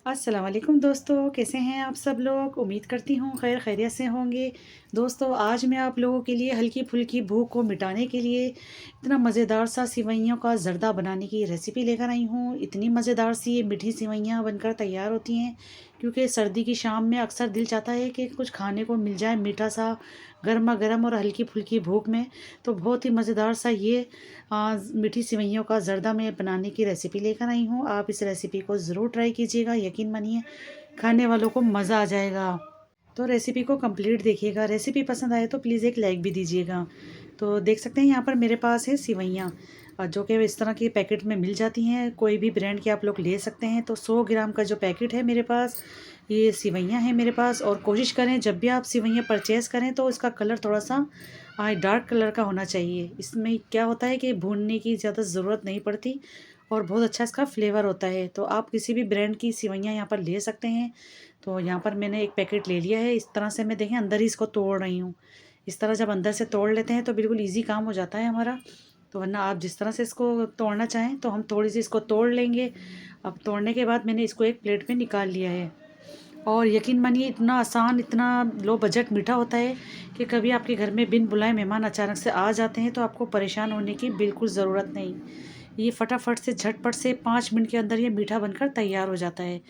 अस्सलाम वालेकुम दोस्तों, कैसे हैं आप सब लोग। उम्मीद करती हूँ खैर खैरियत से होंगे। दोस्तों आज मैं आप लोगों के लिए हल्की फुल्की भूख को मिटाने के लिए इतना मज़ेदार सा सिवैयों का ज़र्दा बनाने की रेसिपी लेकर आई हूँ। इतनी मज़ेदार सी ये मीठी सिवैयाँ बनकर तैयार होती हैं, क्योंकि सर्दी की शाम में अक्सर दिल चाहता है कि कुछ खाने को मिल जाए मीठा सा, गर्मा गर्म और हल्की फुल्की भूख में। तो बहुत ही मज़ेदार सा ये मीठी सिवैयों का ज़र्दा मैं बनाने की रेसिपी लेकर आई हूँ। आप इस रेसिपी को ज़रूर ट्राई कीजिएगा, यकीन मानिए खाने वालों को मज़ा आ जाएगा। तो रेसिपी को कंप्लीट देखिएगा। रेसिपी पसंद आए तो प्लीज़ एक लाइक भी दीजिएगा। तो देख सकते हैं यहाँ पर मेरे पास है सिवैयाँ, जो कि इस तरह के पैकेट में मिल जाती हैं। कोई भी ब्रांड के आप लोग ले सकते हैं। तो 100 ग्राम का जो पैकेट है मेरे पास, ये सिवैयाँ हैं मेरे पास। और कोशिश करें जब भी आप सिवैयाँ परचेज़ करें तो इसका कलर थोड़ा सा डार्क कलर का होना चाहिए। इसमें क्या होता है कि भूनने की ज़्यादा ज़रूरत नहीं पड़ती और बहुत अच्छा इसका फ्लेवर होता है। तो आप किसी भी ब्रांड की सिवैयाँ यहाँ पर ले सकते हैं। तो यहाँ पर मैंने एक पैकेट ले लिया है। इस तरह से मैं देखें अंदर ही इसको तोड़ रही हूँ। इस तरह जब अंदर से तोड़ लेते हैं तो बिल्कुल ईज़ी काम हो जाता है हमारा। तो वरना आप जिस तरह से इसको तोड़ना चाहें तो हम थोड़ी सी इसको तोड़ लेंगे। अब तोड़ने के बाद मैंने इसको एक प्लेट में निकाल लिया है। और यकीन मानिए इतना आसान, इतना लो बजट मीठा होता है कि कभी आपके घर में बिन बुलाए मेहमान अचानक से आ जाते हैं तो आपको परेशान होने की बिल्कुल ज़रूरत नहीं। ये फटाफट से झटपट से 5 मिनट के अंदर ये मीठा बनकर तैयार हो जाता है।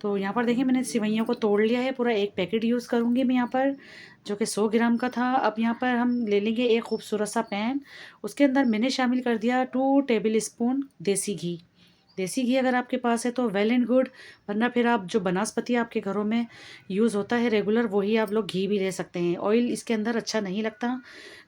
तो यहाँ पर देखिए मैंने सिवैयों को तोड़ लिया है। पूरा एक पैकेट यूज़ करूँगी मैं यहाँ पर, जो कि 100 ग्राम का था। अब यहाँ पर हम ले लेंगे एक खूबसूरत सा पैन। उसके अंदर मैंने शामिल कर दिया 2 टेबल स्पून देसी घी। देसी घी अगर आपके पास है तो वेल एंड गुड, वरना फिर आप जो बनस्पति आपके घरों में यूज़ होता है रेगुलर, वही आप लोग घी भी ले सकते हैं। ऑयल इसके अंदर अच्छा नहीं लगता।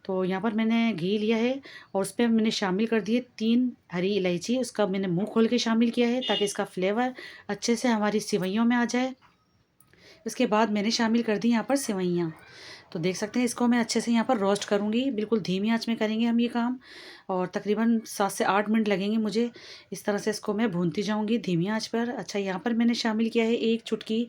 तो यहाँ पर मैंने घी लिया है और उस पर मैंने शामिल कर दिए 3 हरी इलायची। उसका मैंने मुंह खोल के शामिल किया है ताकि इसका फ्लेवर अच्छे से हमारी सिवैयों में आ जाए। इसके बाद मैंने शामिल कर दी यहाँ पर सिवैयाँ। तो देख सकते हैं इसको मैं अच्छे से यहाँ पर रोस्ट करूँगी। बिल्कुल धीमी आंच में करेंगे हम ये काम, और तकरीबन 7 से 8 मिनट लगेंगे मुझे। इस तरह से इसको मैं भूनती जाऊँगी धीमी आंच पर। अच्छा, यहाँ पर मैंने शामिल किया है 1 चुटकी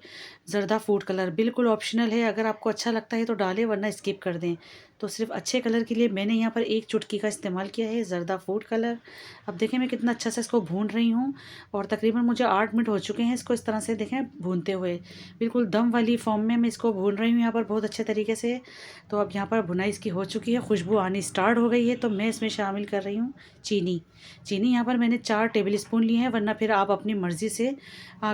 ज़र्दा फूड कलर। बिल्कुल ऑप्शनल है, अगर आपको अच्छा लगता है तो डालें वरना स्किप कर दें। तो सिर्फ अच्छे कलर के लिए मैंने यहाँ पर 1 चुटकी का इस्तेमाल किया है ज़र्दा फूड कलर। अब देखें मैं कितना अच्छा से इसको भून रही हूँ, और तकरीबन मुझे 8 मिनट हो चुके हैं इसको इस तरह से देखें भूनते हुए। बिल्कुल दम वाली फॉर्म में मैं इसको भून रही हूँ यहाँ पर बहुत अच्छे तरीके से। तो अब यहाँ पर भुनाई इसकी हो चुकी है, खुशबू आनी स्टार्ट हो गई है। तो मैं इसमें शामिल कर रही हूँ चीनी। चीनी यहाँ पर मैंने 4 टेबल स्पून ली है, वरना फिर आप अपनी मर्ज़ी से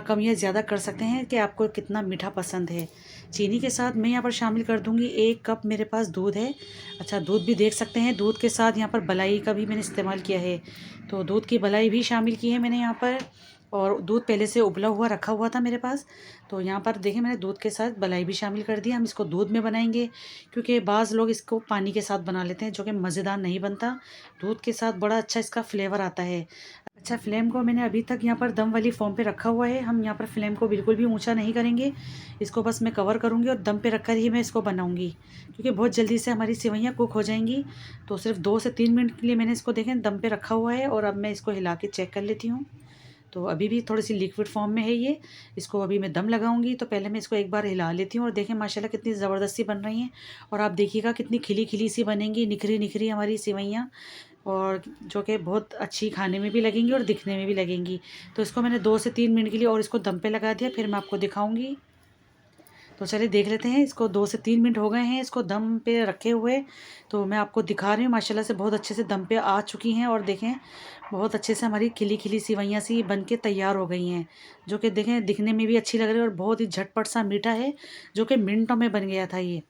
कम या ज़्यादा कर सकते हैं कि आपको कितना मीठा पसंद है। चीनी के साथ मैं यहाँ पर शामिल कर दूँगी 1 कप मेरे पास दूध है। अच्छा, दूध भी देख सकते हैं, दूध के साथ यहाँ पर मलाई का भी मैंने इस्तेमाल किया है। तो दूध की मलाई भी शामिल की है मैंने यहाँ पर, और दूध पहले से उबला हुआ रखा हुआ था मेरे पास। तो यहाँ पर देखिए मैंने दूध के साथ मलाई भी शामिल कर दी। हम इसको दूध में बनाएंगे, क्योंकि बाज़ लोग इसको पानी के साथ बना लेते हैं जो कि मज़ेदार नहीं बनता। दूध के साथ बड़ा अच्छा इसका फ्लेवर आता है। अच्छा, फ्लेम को मैंने अभी तक यहाँ पर दम वाली फॉर्म पे रखा हुआ है। हम यहाँ पर फ्लेम को बिल्कुल भी ऊंचा नहीं करेंगे। इसको बस मैं कवर करूँगी और दम पे रखकर ही मैं इसको बनाऊँगी, क्योंकि बहुत जल्दी से हमारी सेवइयाँ कुक हो जाएंगी। तो सिर्फ 2 से 3 मिनट के लिए मैंने इसको देखें दम पे रखा हुआ है, और अब मैं इसको हिला के चेक कर लेती हूँ। तो अभी भी थोड़ी सी लिक्विड फॉर्म में है ये। इसको अभी मैं दम लगाऊंगी, तो पहले मैं इसको एक बार हिला लेती हूँ। और देखें माशाल्लाह कितनी ज़बरदस्त सी बन रही हैं, और आप देखिएगा कितनी खिली खिली सी बनेंगी, निखरी निखरी हमारी सेवइयाँ, और जो कि बहुत अच्छी खाने में भी लगेंगी और दिखने में भी लगेंगी। तो इसको मैंने 2 से 3 मिनट के लिए और इसको दम पे लगा दिया, फिर मैं आपको दिखाऊंगी। तो चलिए देख लेते हैं। इसको 2 से 3 मिनट हो गए हैं इसको दम पे रखे हुए। तो मैं आपको दिखा रही हूँ, माशाल्लाह से बहुत अच्छे से दम पे आ चुकी हैं, और देखें बहुत अच्छे से हमारी खिली खिली सिवैयाँ सी बन के तैयार हो गई हैं, जो कि देखें दिखने में भी अच्छी लग रही है और बहुत ही झटपट सा मीठा है, जो कि मिनटों में बन गया था ये।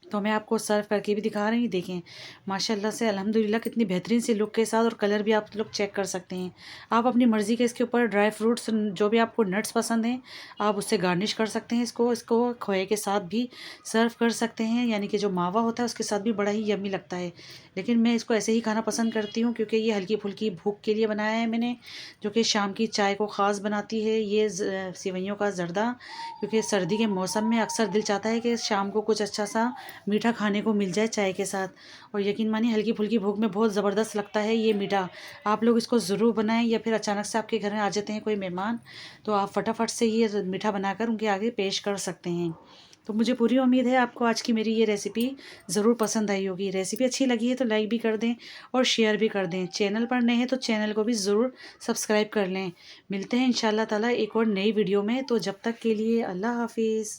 तो मैं आपको सर्व करके भी दिखा रही हूँ। देखें माशाल्लाह से अल्हम्दुलिल्लाह कितनी बेहतरीन सी लुक के साथ, और कलर भी आप लोग चेक कर सकते हैं। आप अपनी मर्ज़ी के इसके ऊपर ड्राई फ्रूट्स जो भी आपको नट्स पसंद हैं आप उससे गार्निश कर सकते हैं। इसको इसको खोए के साथ भी सर्व कर सकते हैं, यानी कि जो मावा होता है उसके साथ भी बड़ा ही यम्मी लगता है। लेकिन मैं इसको ऐसे ही खाना पसंद करती हूँ, क्योंकि ये हल्की फुल्की भूख के लिए बनाया है मैंने, जो कि शाम की चाय को ख़ास बनाती है ये सिवैयों का ज़र्दा। क्योंकि सर्दी के मौसम में अक्सर दिल चाहता है कि शाम को कुछ अच्छा सा मीठा खाने को मिल जाए चाय के साथ, और यकीन मानिए हल्की फुल्की भूख में बहुत ज़बरदस्त लगता है ये मीठा। आप लोग इसको ज़रूर बनाएं, या फिर अचानक से आपके घर में आ जाते हैं कोई मेहमान, तो आप फटाफट से ये मीठा बनाकर उनके आगे पेश कर सकते हैं। तो मुझे पूरी उम्मीद है आपको आज की मेरी ये रेसिपी ज़रूर पसंद आई होगी। रेसिपी अच्छी लगी है तो लाइक भी कर दें और शेयर भी कर दें। चैनल पर नए हैं तो चैनल को भी ज़रूर सब्सक्राइब कर लें। मिलते हैं इंशाल्लाह ताला एक और नई वीडियो में, तो जब तक के लिए अल्लाह हाफ़िज़।